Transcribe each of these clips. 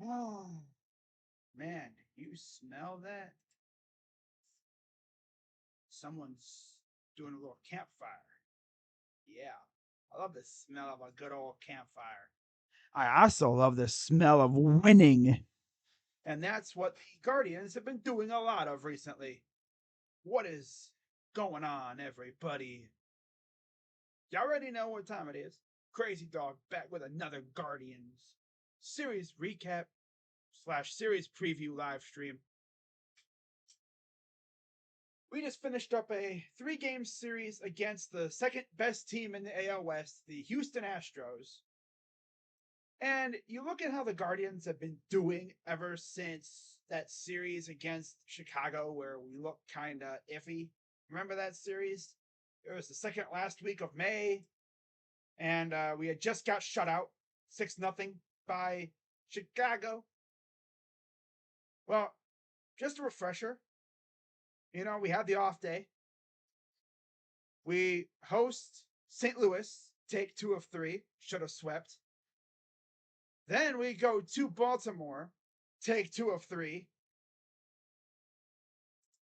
Oh, man, you smell that? Someone's doing a little campfire. Yeah, I love the smell of a good old campfire. I also love the smell of winning. And that's what the Guardians have been doing a lot of recently. What is going on, everybody? You already know what time it is. Crazy Dog back with another Guardians series recap slash series preview live stream. We just finished up a 3-game series against the second best team in the AL West, the Houston Astros. And you look at how the Guardians have been doing ever since that series against Chicago, where we looked kind of iffy. Remember that series? It was the second last week of May, and we had just got shut out 6-0 by Chicago. Well, just a refresher. We had the off day. We host St. Louis, take 2 of 3, should have swept. Then we go to Baltimore, take 2 of 3.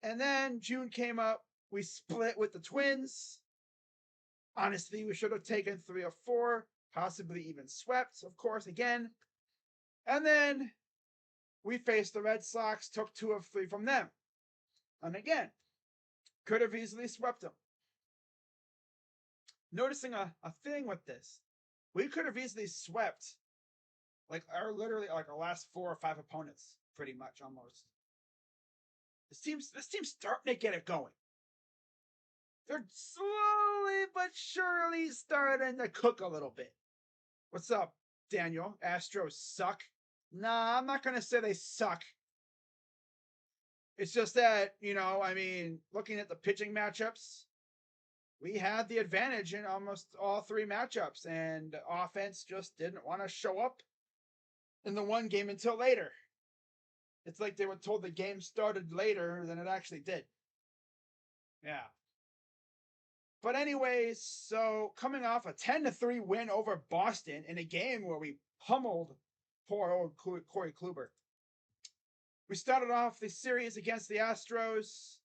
And then June came up. We split with the Twins. Honestly, we should have taken 3 of 4, possibly even swept, of course, again. And then we faced the Red Sox, took 2 of 3 from them. And again, could have easily swept them. Noticing a thing with this, we could have easily swept literally our last 4 or 5 opponents, pretty much almost. This team's starting to get it going. They're slowly but surely starting to cook a little bit. What's up, Daniel? Astros suck? Nah, I'm not gonna say they suck. It's just that, looking at the pitching matchups, we had the advantage in almost all 3 matchups, and the offense just didn't want to show up in the one game until later. It's like they were told the game started later than it actually did. Yeah. But anyways, so coming off a 10-3 win over Boston in a game where we pummeled poor old Corey Kluber. We started off the series against the Astros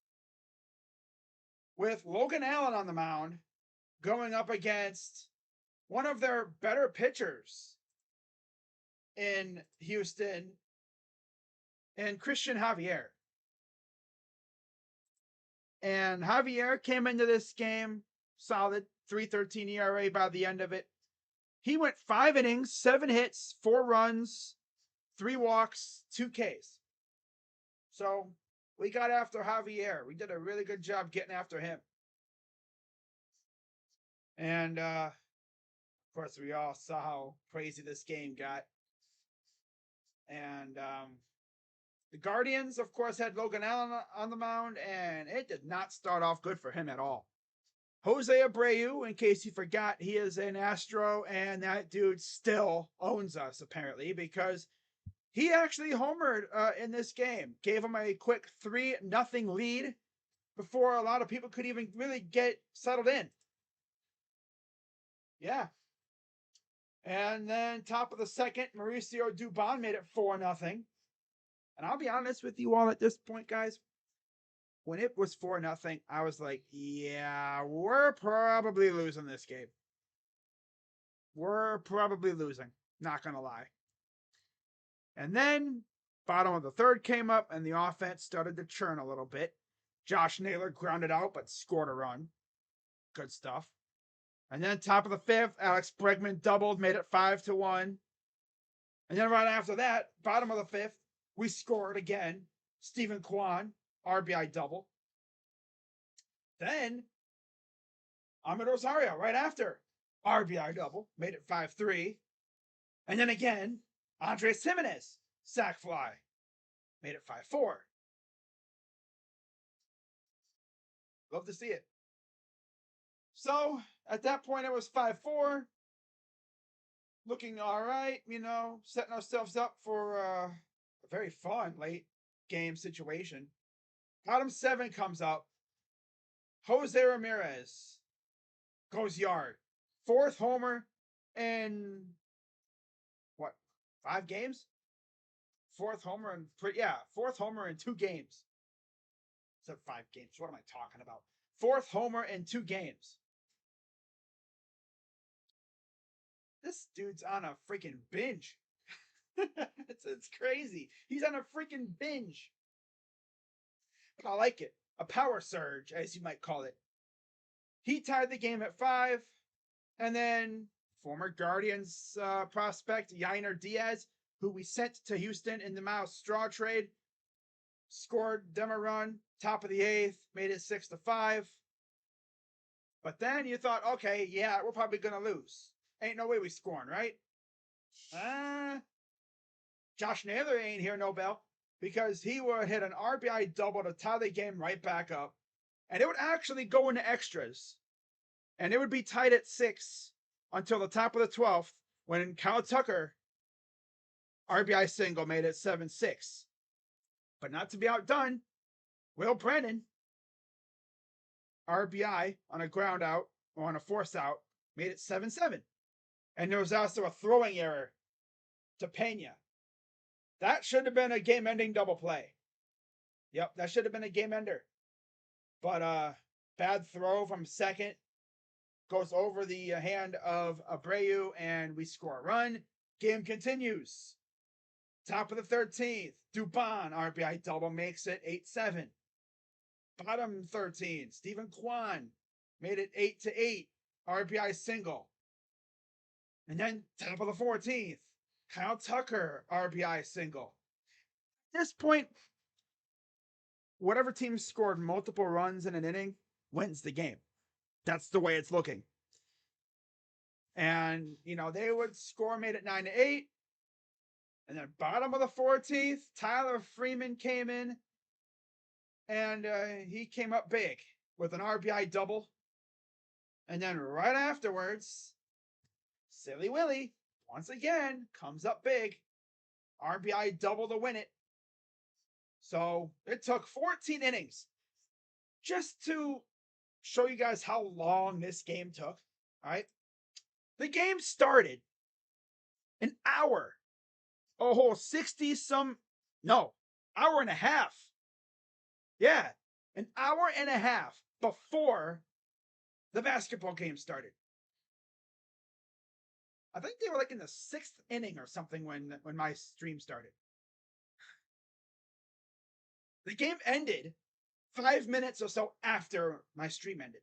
with Logan Allen on the mound going up against one of their better pitchers in Houston and Christian Javier. And Javier came into this game solid, 3.13 ERA by the end of it. He went 5 innings, 7 hits, 4 runs, 3 walks, 2 Ks. So we got after Javier. We did a really good job getting after him. And of course, we all saw how crazy this game got. And the Guardians, of course, had Logan Allen on the mound, and it did not start off good for him at all. Jose Abreu, in case you forgot, he is an Astro, and that dude still owns us, apparently, because he actually homered in this game. Gave him a quick 3-0 lead before a lot of people could even really get settled in. Yeah. And then top of the second, Mauricio Dubon made it 4-0. And I'll be honest with you all at this point, guys. When it was 4-0, I was like, yeah, we're probably losing this game. We're probably losing. Not going to lie. And then bottom of the third came up and the offense started to churn a little bit. Josh Naylor grounded out but scored a run. Good stuff. And then top of the fifth, Alex Bregman doubled, made it 5-1. And then right after that, bottom of the fifth, we scored again. Stephen Kwan, RBI double. Then Ahmed Rosario right after, RBI double, made it 5-3. And then again, Andres Jimenez, sac fly, made it 5-4. Love to see it. So at that point, it was 5-4. Looking all right, setting ourselves up for a very fun late game situation. Bottom 7 comes up. Jose Ramirez goes yard. 4th homer in, 5 games? fourth homer in 2 games. Except 5 games. What am I talking about? Fourth homer in 2 games. This dude's on a freaking binge. it's crazy. He's on a freaking binge. But I like it. A power surge, as you might call it. He tied the game at 5. And then former Guardians prospect Yainer Diaz, who we sent to Houston in the Miles Straw trade, scored them a run, top of the 8th, made it 6-5. But then you thought, okay, yeah, we're probably going to lose. Ain't no way we scoring, right? Josh Naylor ain't here, no bell, because he would hit an RBI double to tie the game right back up. And it would actually go into extras. And it would be tied at 6 until the top of the 12th when Kyle Tucker RBI single made it 7-6. But not to be outdone, Will Brennan RBI on a ground out or on a force out made it 7-7. And there was also a throwing error to Pena. That should have been a game-ending double play. Yep, that should have been a game ender. But bad throw from second goes over the hand of Abreu, and we score a run. Game continues. Top of the 13th, Dubon RBI double makes it 8-7. Bottom 13, Stephen Kwan made it 8-8, RBI single. And then top of the 14th, Kyle Tucker RBI single. At this point, whatever team scored multiple runs in an inning wins the game. That's the way it's looking. And, they would score, made it 9-8. And then bottom of the 14th, Tyler Freeman came in. And he came up big with an RBI double. And then right afterwards, Silly Willie, once again, comes up big. RBI double to win it. So it took 14 innings just to show you guys how long this game took. All right. The game started an hour. A whole hour and a half. Yeah, an hour and a half before the basketball game started. I think they were like in the 6th inning or something when my stream started. The game ended 5 minutes or so after my stream ended.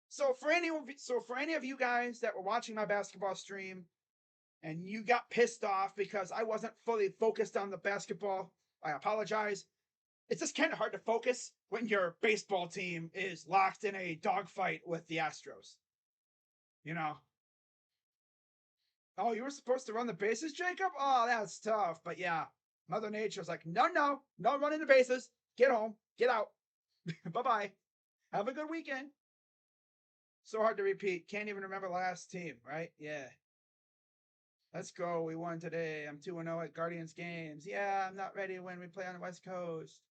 So for any of you guys that were watching my basketball stream and you got pissed off because I wasn't fully focused on the basketball, I apologize. It's just kind of hard to focus when your baseball team is locked in a dogfight with the Astros. Oh, you were supposed to run the bases, Jacob? Oh, that's tough. But yeah, Mother Nature's like, no running the bases. Get home. Get out. Bye-bye. Have a good weekend. So hard to repeat. Can't even remember the last team, right? Yeah. Let's go. We won today. I'm 2-0 at Guardians games. Yeah, I'm not ready when we play on the West Coast.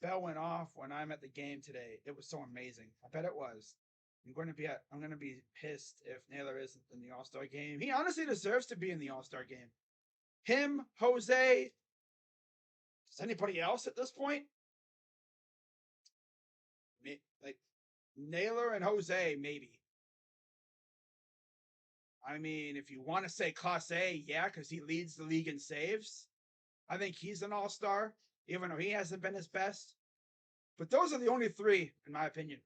Bell went off when I'm at the game today. It was so amazing. I bet it was. I'm going to be pissed if Naylor isn't in the All-Star game. He honestly deserves to be in the All-Star game. Him, Jose, does anybody else at this point? Like Naylor and Jose, maybe. I mean, if you want to say Class A, yeah, because he leads the league in saves. I think he's an all-star, even though he hasn't been his best. But those are the only 3, in my opinion.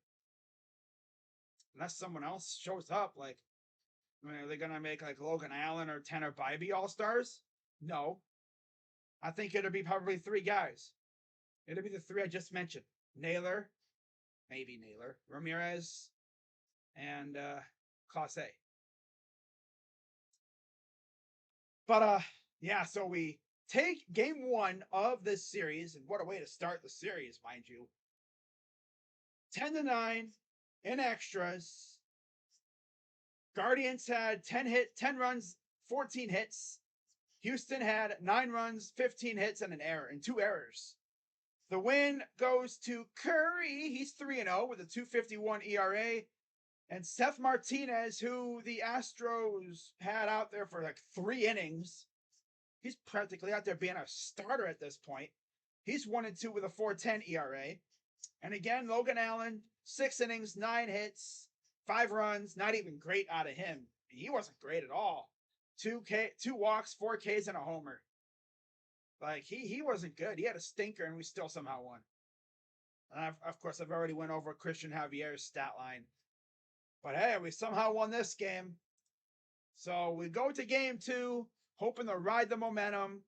Unless someone else shows up, are they going to make like Logan Allen or Tanner Bybee all-stars? No. I think it'll be probably 3 guys. It'll be the 3 I just mentioned. Naylor, Ramirez, and Class A. But yeah, so we take game 1 of this series, and what a way to start the series, mind you. 10-9 in extras. Guardians had 10 runs, 14 hits. Houston had 9 runs, 15 hits, and 2 errors. The win goes to Curry. He's 3-0 with a 2.51 ERA. And Seth Martinez, who the Astros had out there for like 3 innings, he's practically out there being a starter at this point. He's 1-2 with a 4.10 ERA. And again, Logan Allen, 6 innings, 9 hits, 5 runs, not even great out of him. He wasn't great at all. 2 walks, 4 Ks, and a homer. Like he wasn't good. He had a stinker, and we still somehow won. And of course, I've already went over Christian Javier's stat line. But hey, we somehow won this game. So we go to game 2, hoping to ride the momentum.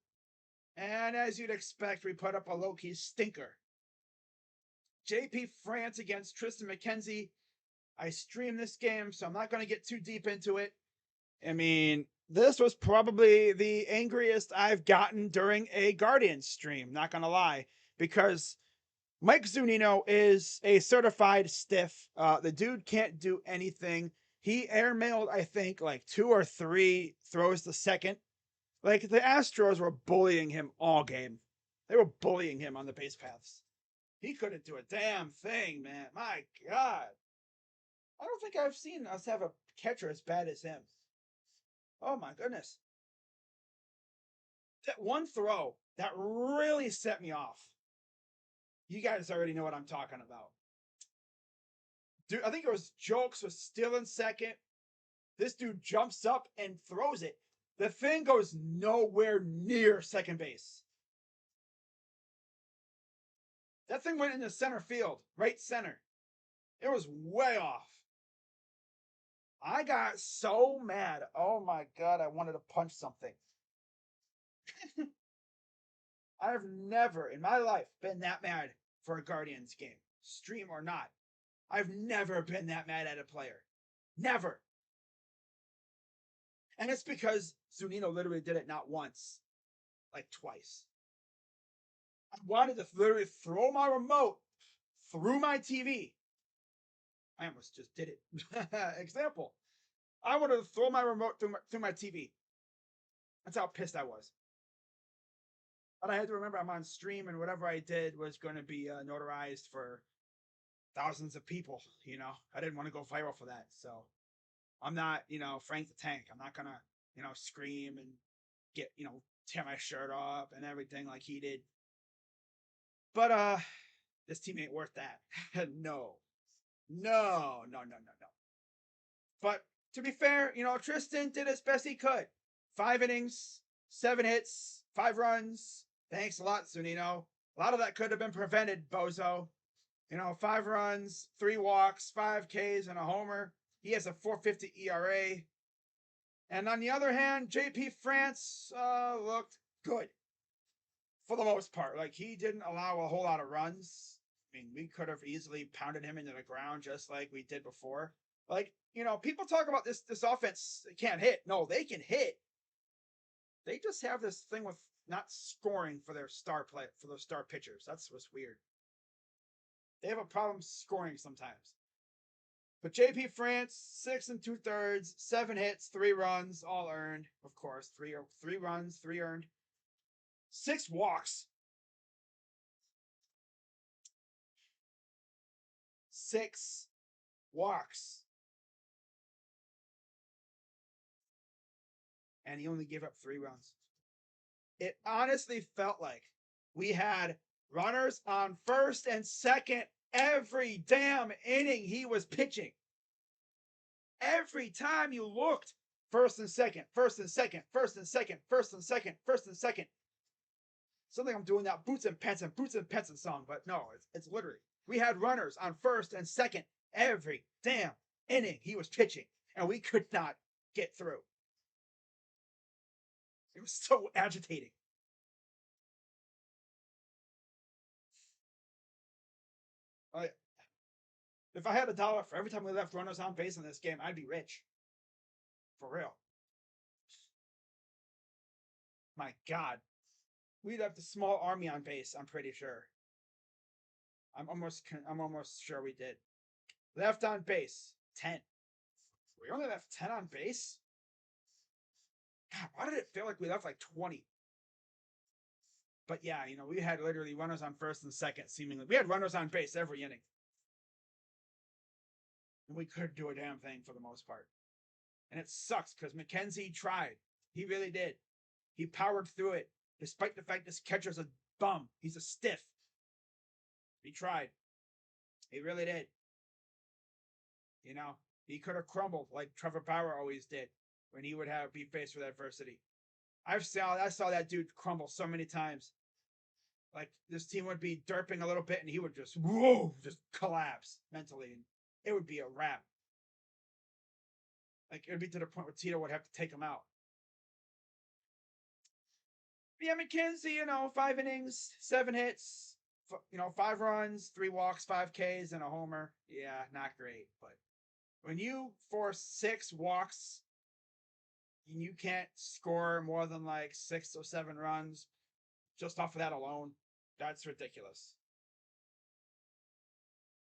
And as you'd expect, we put up a low-key stinker. JP France against Tristan McKenzie. I streamed this game, so I'm not going to get too deep into it. I mean, this was probably the angriest I've gotten during a Guardians stream, not going to lie, because Mike Zunino is a certified stiff. The dude can't do anything. He airmailed, I think, like 2 or 3 throws to second. Like, the Astros were bullying him all game. They were bullying him on the base paths. He couldn't do a damn thing, man. My God. I don't think I've seen us have a catcher as bad as him. Oh, my goodness. That one throw, that really set me off. You guys already know what I'm talking about. Dude, I think it was Jokes was still in second. This dude jumps up and throws it. The thing goes nowhere near second base. That thing went into center field, right center. It was way off. I got so mad. Oh my God, I wanted to punch something. I've never in my life been that mad for a Guardians game, stream or not. I've never been that mad at a player. Never. And it's because Zunino literally did it not once, like twice. I wanted to literally throw my remote through my TV. I almost just did it. Example. I wanted to throw my remote through my TV. That's how pissed I was. But I had to remember I'm on stream, and whatever I did was going to be notarized for thousands of people. You know, I didn't want to go viral for that. So I'm not, Frank the Tank. I'm not going to, scream and get, tear my shirt off and everything like he did. But this team ain't worth that. No. But to be fair, Tristan did as best he could. 5 innings, 7 hits, 5 runs. Thanks a lot, Zunino. A lot of that could have been prevented, bozo. 5 runs, 3 walks, 5 Ks, and a homer. He has a 4.50 ERA. And on the other hand, JP France looked good for the most part. Like, he didn't allow a whole lot of runs. I mean, we could have easily pounded him into the ground just like we did before. Like, people talk about this offense can't hit. No, they can hit. They just have this thing with not scoring for their star pitchers. That's what's weird. They have a problem scoring sometimes. But JP France, 6 2/3, 7 hits, 3 runs, all earned. Of course, 3 runs, 3 earned. 6 walks. 6 walks. And he only gave up 3 runs. It honestly felt like we had runners on first and second every damn inning he was pitching. Every time you looked, first and second, first and second, first and second, first and second, first and second. Something I'm doing that Boots and Pants song, but no, it's literally. We had runners on first and second every damn inning he was pitching, and we could not get through. It was so agitating. If I had $1 for every time we left runners on base in this game, I'd be rich. For real. My God. We'd have the small army on base, I'm pretty sure. I'm almost sure we did. Left on base, 10. We only left 10 on base? God, why did it feel like we left like 20? But yeah, we had literally runners on first and second, seemingly. We had runners on base every inning. And we couldn't do a damn thing for the most part. And it sucks because McKenzie tried. He really did. He powered through it, despite the fact this catcher's a bum. He's a stiff. He tried. He really did. You know, he could have crumbled like Trevor Bauer always did when he would be faced with adversity. I saw that dude crumble so many times. Like this team would be derping a little bit and he would just collapse mentally and it would be a wrap. Like it would be to the point where Tito would have to take him out. But yeah, McKenzie, 5 innings, 7 hits, 5 runs, 3 walks, 5 Ks, and a homer. Yeah, not great. But when you force 6 walks and you can't score more than like 6 or 7 runs just off of that alone, that's ridiculous.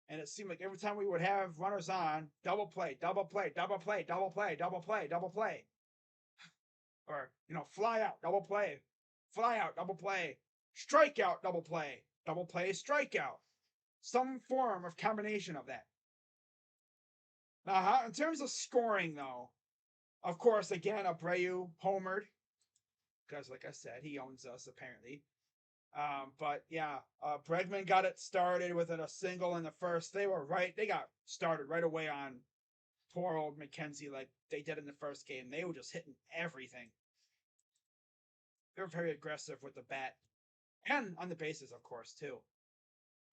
And it seemed like every time we would have runners on, double play, double play, double play, double play, double play, double play. Or, fly out, double play, fly out, double play, strikeout, double play, strikeout. Some form of combination of that. Now, in terms of scoring, though, of course, again, Abreu homered. Because, like I said, he owns us, apparently. But yeah, Bregman got it started with a single in the first. They got started right away on poor old McKenzie like they did in the first game. They were just hitting everything. They were very aggressive with the bat and on the bases, of course, too.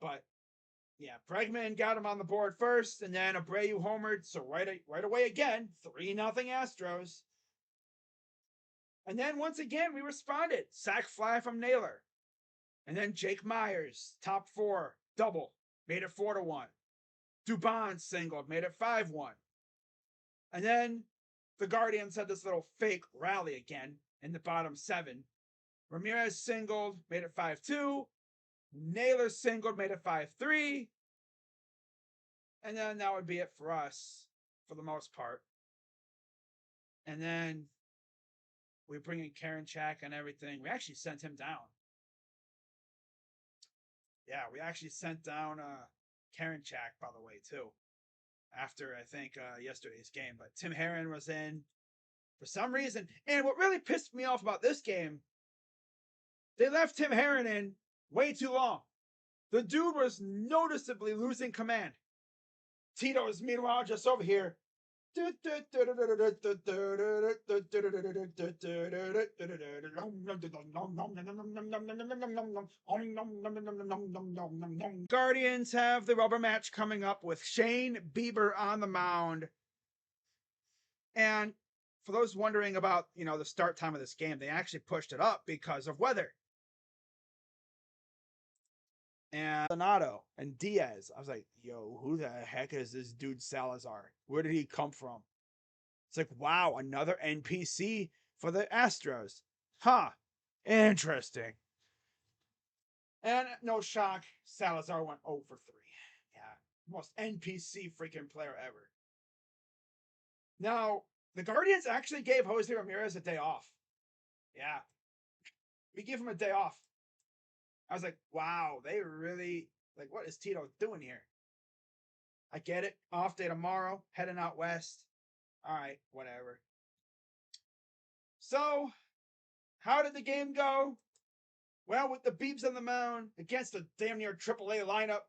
But yeah, Bregman got him on the board first, and then Abreu homered. So right away again, 3-0 Astros. And then once again, we responded. Sac fly from Naylor. And then Jake Myers, top 4, double, made it 4-1. Dubon singled, made it 5-1. And then the Guardians had this little fake rally again in the bottom 7. Ramirez singled, made it 5-2. Naylor singled, made it 5-3. And then that would be it for us, for the most part. And then we bring in Karinchak and everything. We actually sent him down. Yeah, we actually sent down Karinchak, by the way, too. After, I think, yesterday's game. But Tim Herron was in for some reason. And what really pissed me off about this game, they left Tim Herron in way too long. The dude was noticeably losing command. Tito is, meanwhile, just over here. Guardians have the rubber match coming up with Shane Bieber on the mound. And for those wondering about, the start time of this game, they actually pushed it up because of weather. And Donato and Diaz. I was like, yo, who the heck is this dude Salazar? Where did he come from? It's like, wow, another NPC for the Astros. Huh. Interesting. And no shock, Salazar went 0 for 3. Yeah. Most NPC freaking player ever. Now, the Guardians actually gave Jose Ramirez a day off. Yeah. We gave him a day off. I was like, wow, they really, what is Tito doing here? I get it. Off day tomorrow, heading out west. All right, whatever. So, how did the game go? Well, with the Beebs on the mound against a damn near AAA lineup,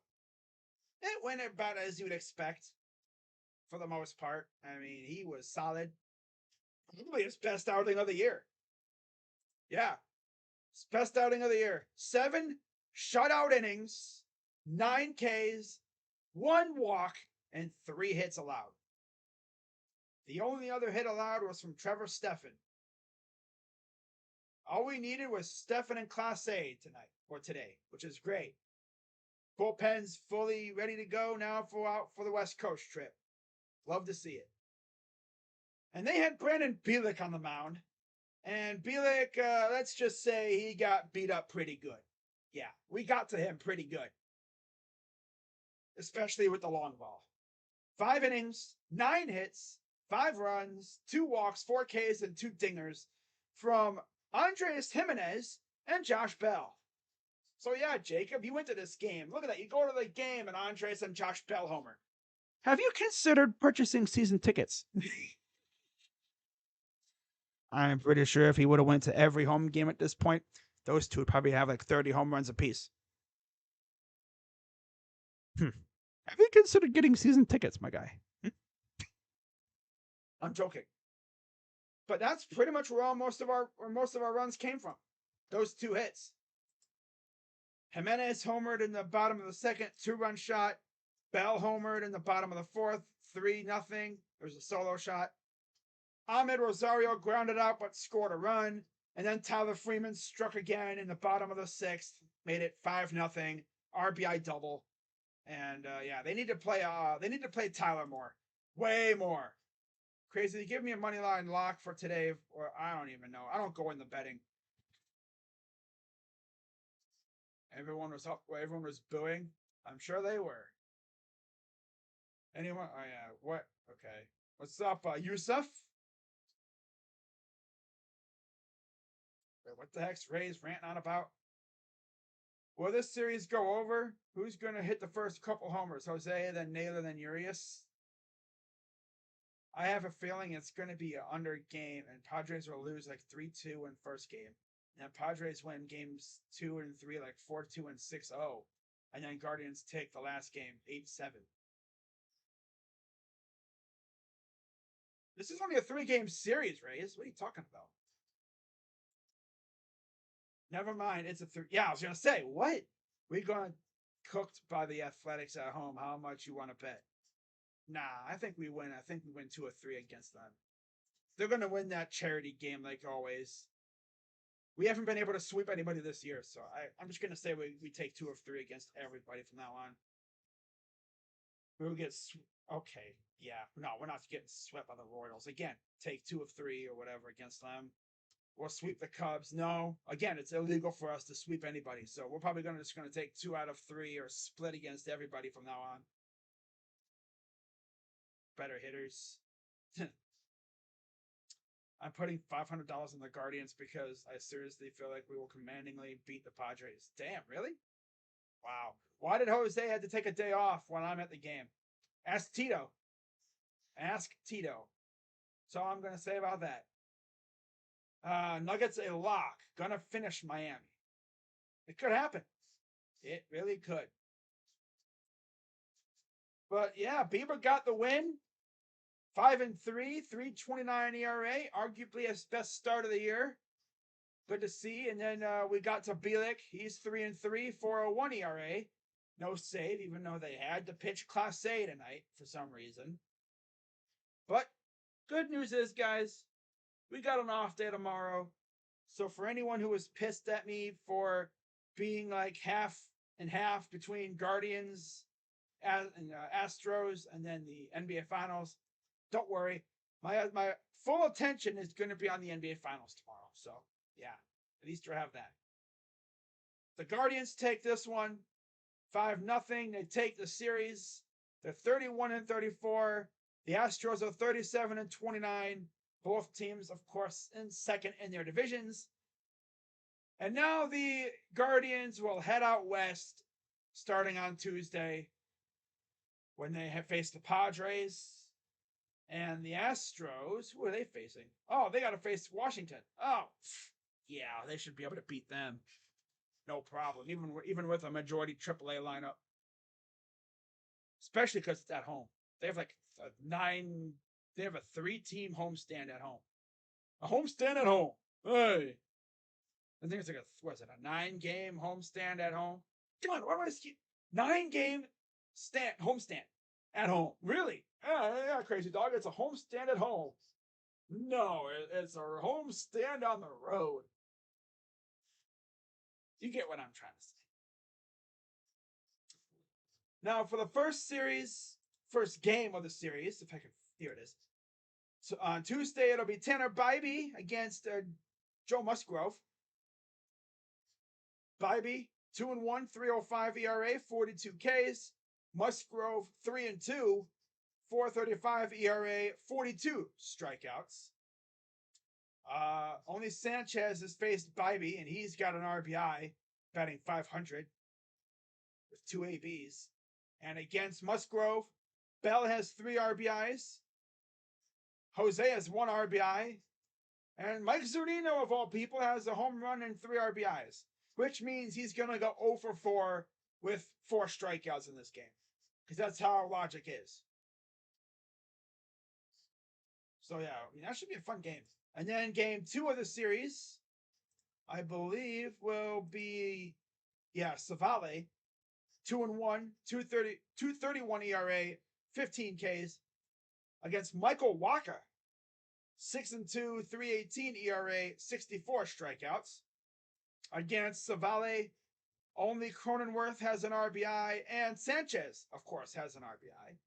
it went about as you would expect for the most part. I mean, he was solid. Probably his best outing of the year. Yeah. His best outing of the year. 7 shutout innings, 9 Ks, 1 walk, and 3 hits allowed. The only other hit allowed was from Trevor Stephan. All we needed was Stephan in Class A today, which is great. Bullpen's fully ready to go now for the West Coast trip. Love to see it. And they had Brandon Bielik on the mound. And Bielik, let's just say he got beat up pretty good. Yeah, we got to him pretty good. Especially with the long ball. 5 innings, 9 hits, 5 runs, 2 walks, 4 Ks, and 2 dingers from Andres Jimenez and Josh Bell. So yeah, Jacob, you went to this game. Look at that. You go to the game and Andres and Josh Bell homer. Have you considered purchasing season tickets? I'm pretty sure if he would have went to every home game at this point, those two would probably have like 30 home runs apiece. Have you considered getting season tickets, my guy? I'm joking. But that's pretty much where most of our runs came from. Those two hits. Jimenez homered in the bottom of the second, 2-run shot. Bell homered in the bottom of the fourth, 3-0. There's a solo shot. Ahmed Rosario grounded out but scored a run. And then Tyler Freeman struck again in the bottom of the sixth, made it 5-0. RBI double. And yeah, they need to play Tyler more. Way more. Crazy. Give me a money line lock for today, or I don't even know. I don't go in the betting. Everyone was up. Everyone was booing. I'm sure they were. Anyone? Oh yeah. What? Okay. What's up, Yusuf? Wait, what the heck's Ray's ranting on about? Will this series go over? Who's going to hit the first couple homers? Jose, then Naylor, then Urias? I have a feeling it's going to be an under game, and Padres will lose like 3-2 in first game. And Padres win games 2 and 3 like 4-2 and 6-0. And then Guardians take the last game 8-7. This is only a 3-game series, Rays. What are you talking about? Never mind. It's a 3. Yeah, I was going to say, what? We're going cooked by the Athletics at home. How much you want to bet? Nah, I think we win. I think we win 2 or 3 against them. They're going to win that charity game like always. We haven't been able to sweep anybody this year, so I'm just going to say we take 2 or 3 against everybody from now on. We'll get... Okay, yeah. No, we're not getting swept by the Royals. Again, take 2 of 3 or whatever against them. We'll sweep the Cubs. No, again, it's illegal for us to sweep anybody, so we're probably just going to take 2 out of 3 or split against everybody from now on. Better hitters. I'm putting $500 in the Guardians because I seriously feel like we will commandingly beat the Padres. Damn, really? Wow. Why did Jose have to take a day off when I'm at the game? Ask Tito. Ask Tito. That's all I'm going to say about that. Nuggets a lock. Gonna finish Miami. It could happen. It really could. But yeah, Bieber got the win. 5-3, 3.29 ERA. Arguably his best start of the year. Good to see. And then we got to Bielik. He's 3-3, 4.01 ERA. No save, even though they had to pitch Class A tonight for some reason. But good news is, guys, we got an off day tomorrow. So for anyone who was pissed at me for being like half and half between Guardians and Astros and then the NBA Finals, don't worry. My full attention is going to be on the NBA Finals tomorrow. So yeah, at least you'll have that. The Guardians take this one 5-0. They take the series. They're 31-34. The Astros are 37-29. Both teams, of course, in second in their divisions. And now the Guardians will head out west starting on Tuesday when they have faced the Padres and the Astros. Who are they facing? Oh, they got to face Washington. Oh, yeah, they should be able to beat them. No problem, even with a majority AAA lineup. Especially because it's at home. They have like they have a 3-team homestand at home. A homestand at home. Hey. I think it's like a 9-game homestand at home? Come on, why do I skip 9-game homestand at home? Really? Yeah, crazy dog. It's a homestand at home. No, it's a homestand on the road. You get what I'm trying to say. Now, for the first game of the series, if I can, here it is. So on Tuesday, it'll be Tanner Bybee against Joe Musgrove. Bybee, 2-1, 3.05 ERA, 42 Ks. Musgrove, 3-2, 4.35 ERA, 42 strikeouts. Only Sanchez has faced Bybee, and he's got an RBI, batting 500 with 2 ABs. And against Musgrove, Bell has 3 RBIs. Jose has 1 RBI. And Mike Zunino, of all people, has a home run and 3 RBIs, which means he's going to go 0 for 4 with 4 strikeouts in this game. Because that's how logic is. So, yeah, I mean, that should be a fun game. And then game 2 of the series, I believe, will be, Savale. 2-1, 231 ERA, 15 Ks against Michael Wacha. 6-2, 318 ERA, 64 strikeouts. Against Savale, only Cronenworth has an RBI, and Sanchez, of course, has an RBI.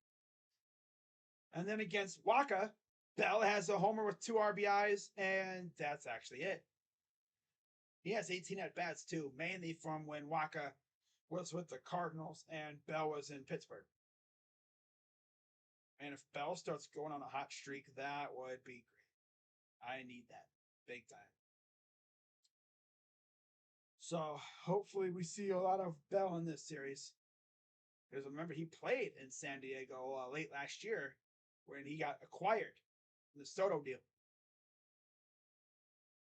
And then against Wacha, Bell has a homer with 2 RBIs, and that's actually it. He has 18 at-bats, too, mainly from when Wacha was with the Cardinals and Bell was in Pittsburgh. And if Bell starts going on a hot streak, that would be great. I need that big time. So hopefully we see a lot of Bell in this series. Because remember, he played in San Diego late last year when he got acquired in the Soto deal.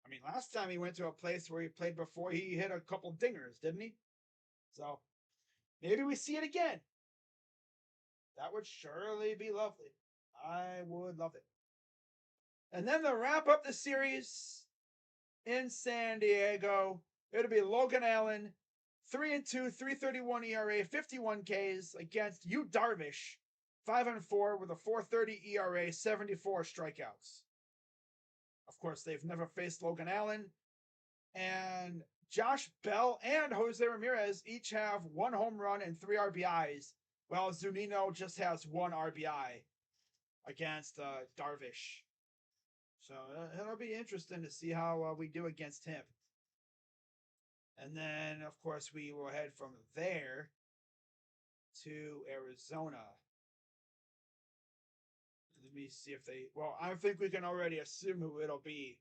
I mean, last time he went to a place where he played before, he hit a couple dingers, didn't he? So maybe we see it again. That would surely be lovely. I would love it. And then to wrap up the series in San Diego, it'll be Logan Allen, 3-2, 331 ERA, 51 Ks against Yu Darvish, 5-4 with a 430 ERA, 74 strikeouts. Of course, they've never faced Logan Allen. And Josh Bell and Jose Ramirez each have 1 home run and 3 RBIs, while Zunino just has 1 RBI against Darvish. So it'll be interesting to see how we do against him. And then, of course, we will head from there to Arizona. Let me see if they... Well, I think we can already assume who it'll be.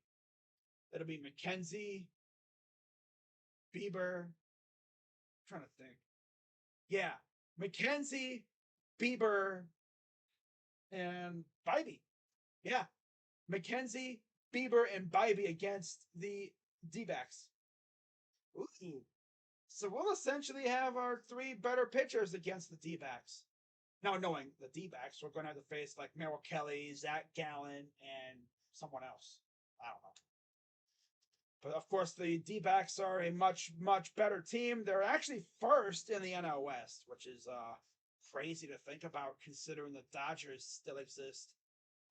It'll be McKenzie, Bieber. I'm trying to think. Yeah, McKenzie, Bieber, and Bibee. Yeah, McKenzie, Bieber, and Bibee against the D-backs. Ooh. So we'll essentially have our 3 better pitchers against the D-backs. Now, knowing the D-backs, we're going to have to face like Merrill Kelly, Zach Gallen, and someone else. I don't know. But of course, the D-backs are a much, much better team. They're actually first in the NL West, which is crazy to think about considering the Dodgers still exist.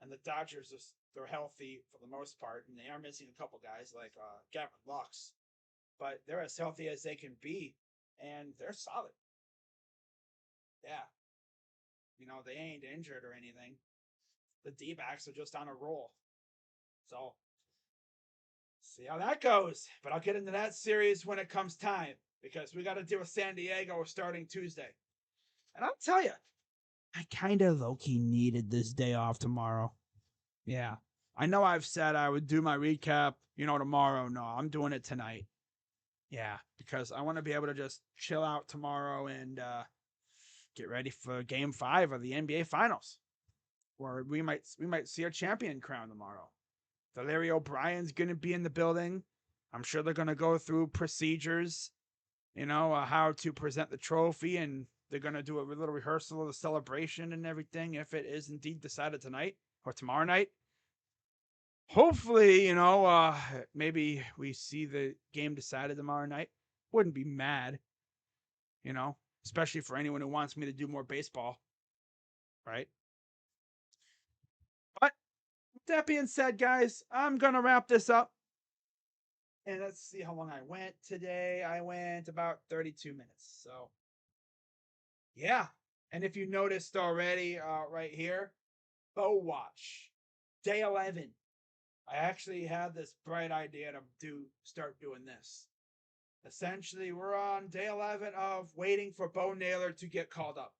And the Dodgers, they're healthy for the most part, and they are missing a couple guys like Gavin Lux. But they're as healthy as they can be, and they're solid. Yeah. You know, they ain't injured or anything. The D-backs are just on a roll. So, see how that goes. But I'll get into that series when it comes time, because we got to deal with San Diego starting Tuesday. And I'll tell you, I kind of low-key needed this day off tomorrow. Yeah. I know I've said I would do my recap, tomorrow. No, I'm doing it tonight. Yeah, because I want to be able to just chill out tomorrow and get ready for Game 5 of the NBA Finals, where we might see a champion crowned tomorrow. Larry O'Brien's going to be in the building. I'm sure they're going to go through procedures, how to present the trophy, and they're going to do a little rehearsal of the celebration and everything if it is indeed decided tonight or tomorrow night. Hopefully, maybe we see the game decided tomorrow night. Wouldn't be mad, especially for anyone who wants me to do more baseball, right? But with that being said, guys, I'm going to wrap this up. And let's see how long I went today. I went about 32 minutes. So, yeah. And if you noticed already, right here, Bow Watch, day 11. I actually had this bright idea to start doing this. Essentially, we're on day 11 of waiting for Bo Naylor to get called up.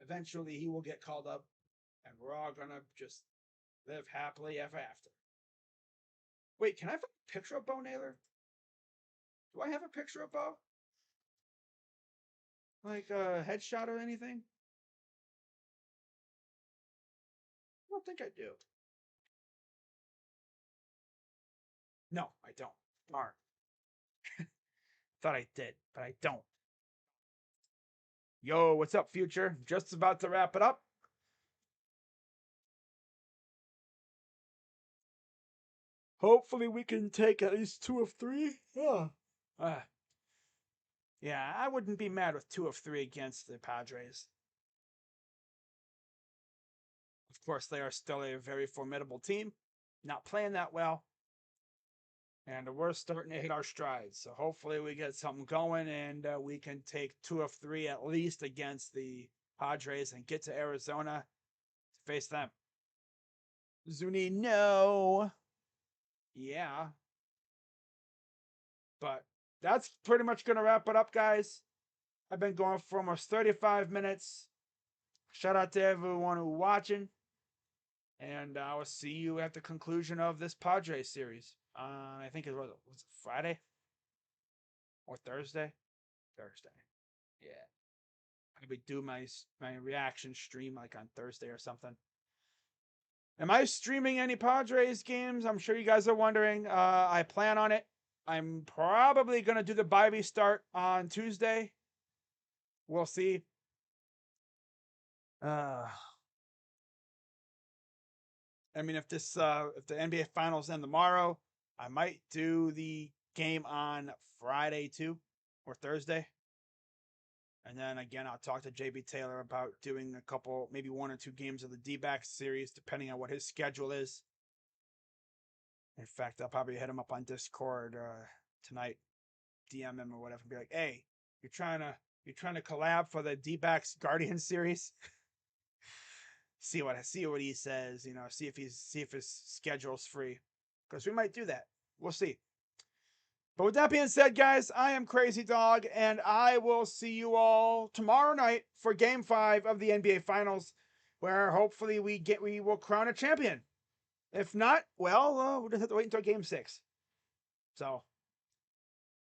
Eventually, he will get called up, and we're all going to just live happily ever after. Wait, can I have a picture of Bo Naylor? Do I have a picture of Bo? Like a headshot or anything? I don't think I do. No, I don't. Darn. Thought I did, but I don't. Yo, what's up, future? Just about to wrap it up. Hopefully, we can take at least 2 of 3. Yeah. Uh, yeah, I wouldn't be mad with 2 of 3 against the Padres. Of course, they are still a very formidable team. Not playing that well. And we're starting to hit our strides. So hopefully we get something going and we can take 2 of 3 at least against the Padres and get to Arizona to face them. Zuni, no. Yeah. But that's pretty much going to wrap it up, guys. I've been going for almost 35 minutes. Shout out to everyone who's watching. And I will see you at the conclusion of this Padres series. I think was it Friday or Thursday? Thursday. Yeah. Maybe do my reaction stream like on Thursday or something. Am I streaming any Padres games? I'm sure you guys are wondering. I plan on it. I'm probably gonna do the bye start on Tuesday. We'll see. I mean, if the NBA Finals end tomorrow, I might do the game on Friday too, or Thursday. And then again, I'll talk to JB Taylor about doing a couple, maybe 1 or 2 games of the D-backs series, depending on what his schedule is. In fact, I'll probably hit him up on Discord tonight, DM him or whatever, and be like, "Hey, you're trying to collab for the D-backs Guardian series." see what he says. See if his schedule's free, because we might do that. We'll see. But with that being said, guys, I am Crazy Dog, and I will see you all tomorrow night for Game 5 of the NBA Finals, where hopefully we will crown a champion. If not, well, we'll just have to wait until Game 6. So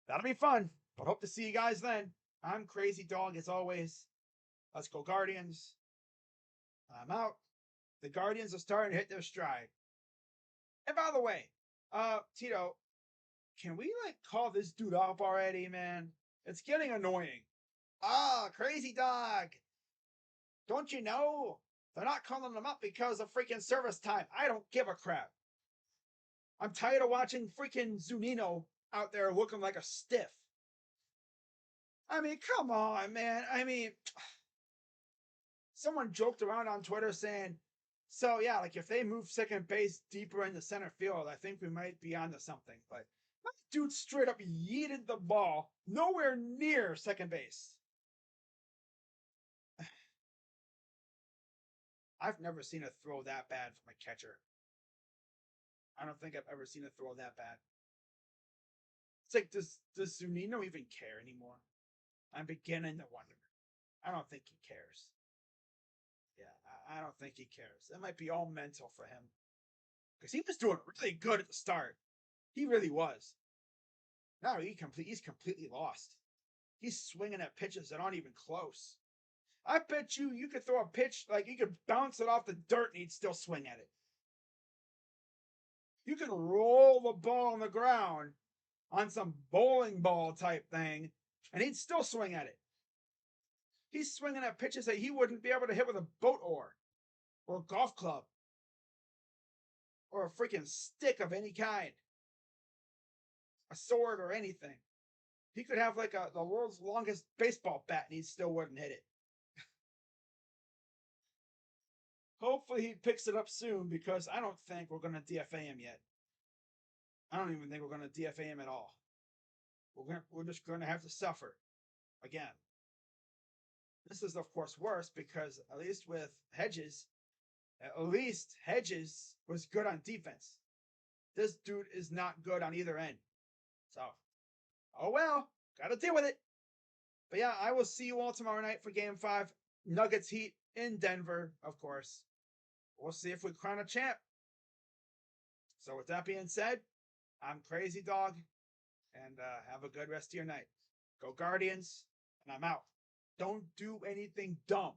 that'll be fun. But hope to see you guys then. I'm Crazy Dog as always. Let's go Guardians. I'm out. The Guardians are starting to hit their stride. And by the way, Tito, can we call this dude up already, man? It's getting annoying. Crazy Dog. Don't you know? They're not calling them up because of freaking service time. I don't give a crap. I'm tired of watching freaking Zunino out there looking like a stiff. I mean, come on, man. I mean, someone joked around on Twitter saying, so yeah, if they move second base deeper into center field, I think we might be onto something. But that dude straight up yeeted the ball nowhere near second base. I've never seen a throw that bad from a catcher. I don't think I've ever seen a throw that bad. It's like, does Zunino even care anymore? I'm beginning to wonder. I don't think he cares. Yeah, I don't think he cares. It might be all mental for him. Because he was doing really good at the start. He really was. Now he's completely lost. He's swinging at pitches that aren't even close. I bet you could throw a pitch, you could bounce it off the dirt and he'd still swing at it. You could roll the ball on the ground on some bowling ball type thing and he'd still swing at it. He's swinging at pitches that he wouldn't be able to hit with a boat oar or a golf club or a freaking stick of any kind, a sword or anything. He could have the world's longest baseball bat and he still wouldn't hit it. Hopefully he picks it up soon because I don't think we're going to DFA him yet. I don't even think we're going to DFA him at all. We're just going to have to suffer again. This is of course worse because at least Hedges was good on defense. This dude is not good on either end. So, oh well, got to deal with it. But yeah, I will see you all tomorrow night for Game 5. Nuggets Heat in Denver, of course. We'll see if we crown a champ. So with that being said, I'm Crazy Dog, and have a good rest of your night. Go Guardians, and I'm out. Don't do anything dumb.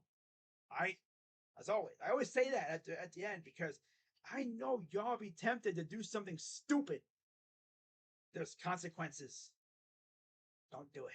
As always, I always say that at the end because I know y'all be tempted to do something stupid. There's consequences. Don't do it.